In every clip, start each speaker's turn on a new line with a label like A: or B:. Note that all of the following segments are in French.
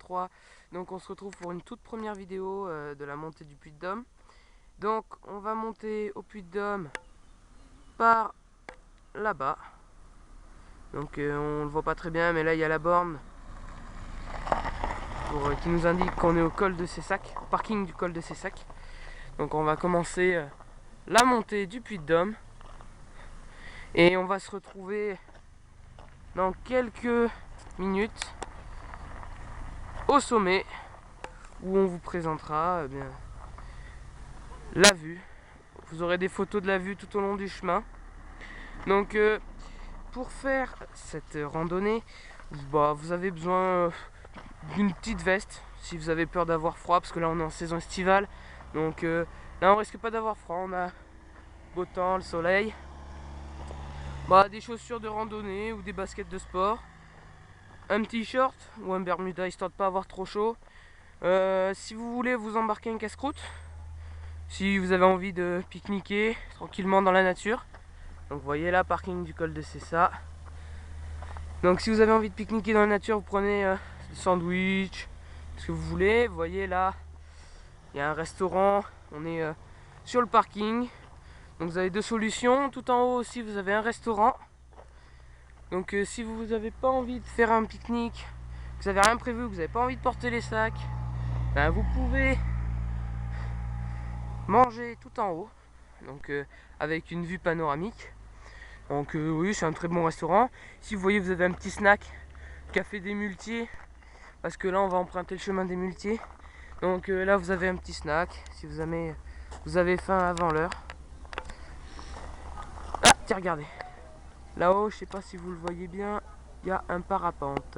A: 2023. Donc on se retrouve pour une toute première vidéo de la montée du Puy de Dôme. Donc on va monter au Puy de Dôme par là-bas. Donc on le voit pas très bien, mais là il y a la borne qui nous indique qu'on est au col de Cessac, au parking du col de Cessac. Donc on va commencer la montée du Puy de Dôme. Et on va se retrouver dans quelques minutes au sommet où on vous présentera la vue. Vous aurez des photos de la vue tout au long du chemin. Donc pour faire cette randonnée, vous avez besoin d'une petite veste si vous avez peur d'avoir froid, parce que là on est en saison estivale. Donc là on risque pas d'avoir froid, on a beau temps, le soleil. Des chaussures de randonnée ou des baskets de sport, un t-shirt ou un bermuda histoire de pas avoir trop chaud. Si vous voulez vous embarquer un casse-croûte, si vous avez envie de pique-niquer tranquillement dans la nature. Donc vous voyez là, parking du col de Cessac. Donc si vous avez envie de pique-niquer dans la nature, vous prenez des sandwichs, ce que vous voulez. Vous voyez là, il y a un restaurant, on est sur le parking. Donc vous avez deux solutions, tout en haut aussi vous avez un restaurant. Donc si vous n'avez pas envie de faire un pique-nique, que vous n'avez rien prévu, que vous n'avez pas envie de porter les sacs, vous pouvez manger tout en haut, donc avec une vue panoramique. Donc oui, c'est un très bon restaurant. Si vous voyez, vous avez un petit snack, café des muletiers, parce que là on va emprunter le chemin des muletiers. Donc là vous avez un petit snack si vous avez faim avant l'heure. Ah tiens, regardez, là-haut, je sais pas si vous le voyez bien, il y a un parapente.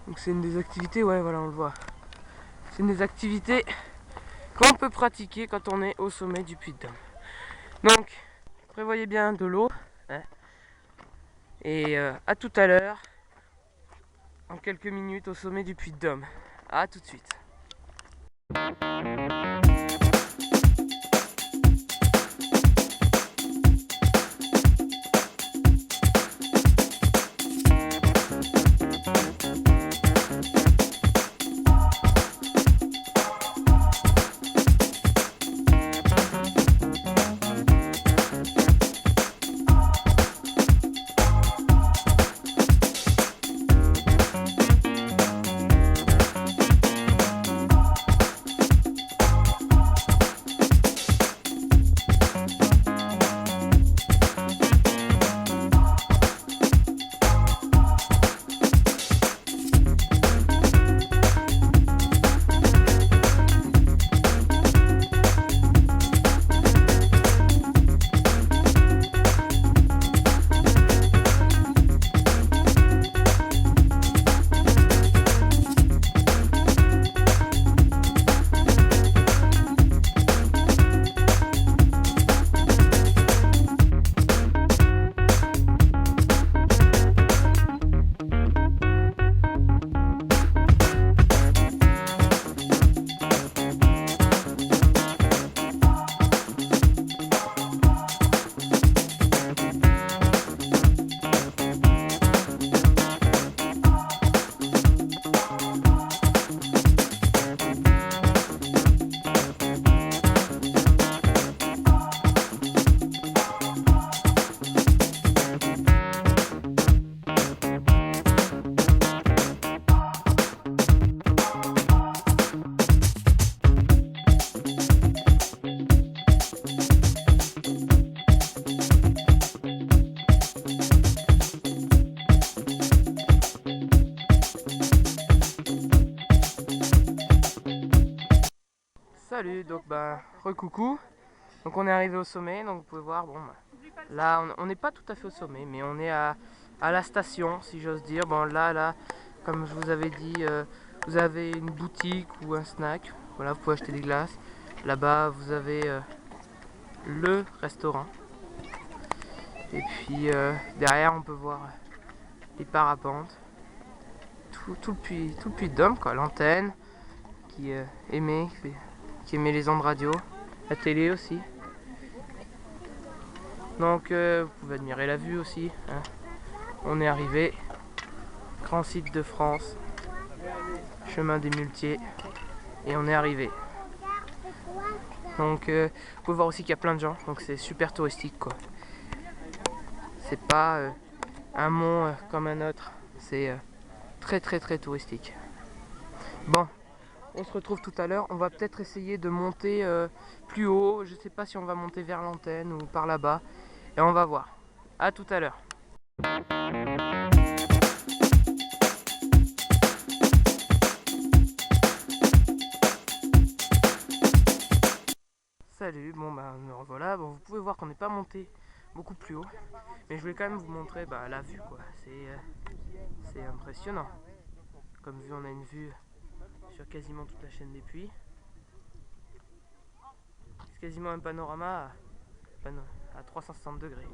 A: Donc c'est une des activités, ouais voilà, on le voit. C'est une des activités qu'on peut pratiquer quand on est au sommet du Puy de Dôme. Donc prévoyez bien de l'eau, hein. Et à tout à l'heure, en quelques minutes au sommet du Puy de Dôme. À tout de suite. Salut, donc recoucou. Donc on est arrivé au sommet, donc vous pouvez voir, là on n'est pas tout à fait au sommet, mais on est à la station, si j'ose dire. Là, comme je vous avais dit, vous avez une boutique ou un snack, voilà, vous pouvez acheter des glaces. Là-bas vous avez le restaurant. Et puis derrière on peut voir les parapentes, tout le Puy de Dôme, quoi, l'antenne qui émet les ondes radio, la télé aussi. Donc vous pouvez admirer la vue aussi, hein. On est arrivé grand site de France, chemin des Muletiers, et on est arrivé. Donc vous pouvez voir aussi qu'il y a plein de gens, donc c'est super touristique quoi. C'est pas un mont comme un autre, c'est très touristique. Bon, on se retrouve tout à l'heure, on va peut-être essayer de monter plus haut, je sais pas si on va monter vers l'antenne ou par là-bas, et on va voir. À tout à l'heure. Salut, bon bah me revoilà. Bon, vous pouvez voir qu'on n'est pas monté beaucoup plus haut, mais je voulais quand même vous montrer la vue quoi. C'est impressionnant. Comme vue, on a une vue sur quasiment toute la chaîne des Puys. C'est quasiment un panorama à 360 degrés.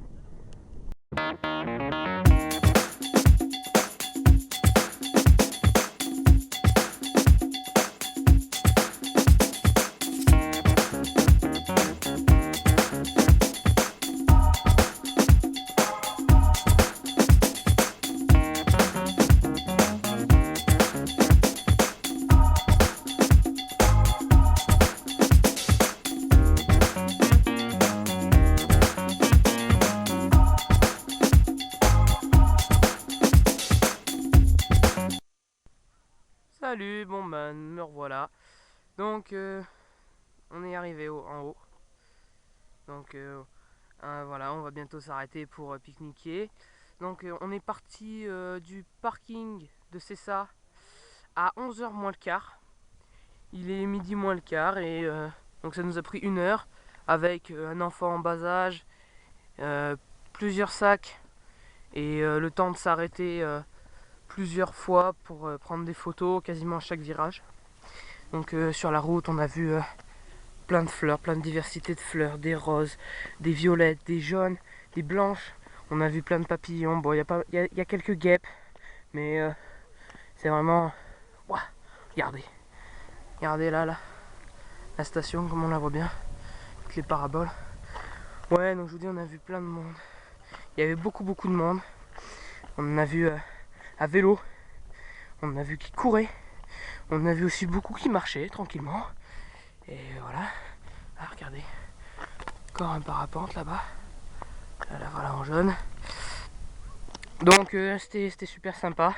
A: Salut, bon ben me revoilà. Donc on est arrivé en haut. Donc voilà, on va bientôt s'arrêter pour pique-niquer. Donc on est parti du parking de Cessa à 11h moins le quart. Il est midi moins le quart et donc ça nous a pris 1 heure avec un enfant en bas âge, plusieurs sacs et le temps de s'arrêter plusieurs fois pour prendre des photos quasiment à chaque virage. Donc sur la route on a vu plein de fleurs, plein de diversité de fleurs, des roses, des violettes, des jaunes, des blanches. On a vu plein de papillons. Bon, il y a quelques guêpes, mais c'est vraiment... Ouah, regardez là, la station, comme on la voit bien, avec les paraboles. Ouais, donc je vous dis, on a vu plein de monde. Il y avait beaucoup de monde. On en a vu à vélo, on en a vu qui couraient, on en a vu aussi beaucoup qui marchaient tranquillement. Et voilà, ah, regardez, encore un parapente là-bas, là voilà en jaune. Donc c'était super sympa.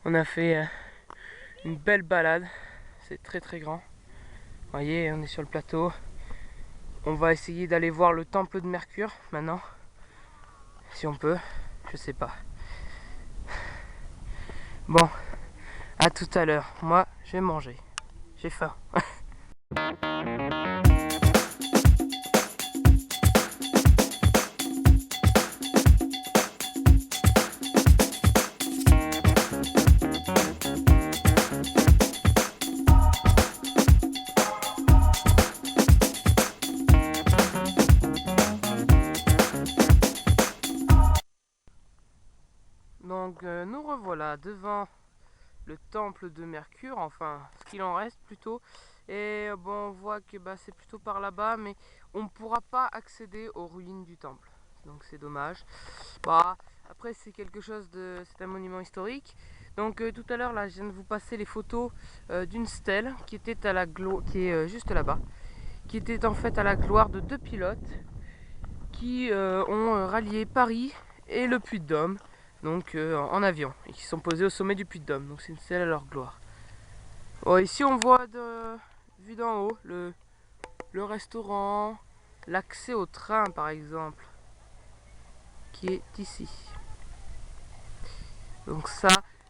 A: On a fait une belle balade, c'est très grand. Vous voyez, on est sur le plateau. On va essayer d'aller voir le temple de Mercure maintenant, si on peut, je sais pas. Bon, à tout à l'heure. Moi, je vais manger. J'ai faim. Donc nous revoilà devant le temple de Mercure, enfin ce qu'il en reste plutôt. Et bon, on voit que c'est plutôt par là-bas, mais on ne pourra pas accéder aux ruines du temple. Donc c'est dommage. Après c'est quelque chose de... c'est un monument historique. Donc tout à l'heure là, je viens de vous passer les photos d'une stèle qui était à la qui est juste là-bas, qui était en fait à la gloire de 2 pilotes qui ont rallié Paris et le Puy-de-Dôme, donc en avion, et qui sont posés au sommet du Puy-de-Dôme. Donc c'est une stèle à leur gloire. Oh, ici on voit vu d'en haut le restaurant, l'accès au train par exemple, qui est ici. Donc ça,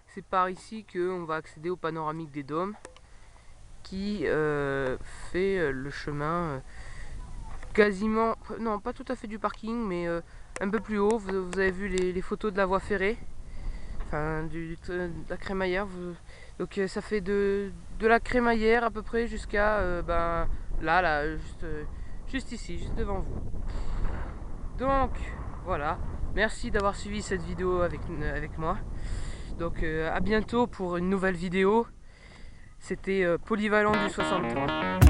A: c'est par ici qu'on va accéder au panoramique des dômes, qui fait le chemin quasiment, non pas tout à fait du parking, mais un peu plus haut. Vous avez vu les photos de la voie ferrée, enfin de la crémaillère. Donc ça fait de la crémaillère à peu près jusqu'à là juste ici, juste devant vous. Donc voilà, merci d'avoir suivi cette vidéo avec moi. Donc à bientôt pour une nouvelle vidéo. C'était Polyvalent du 63.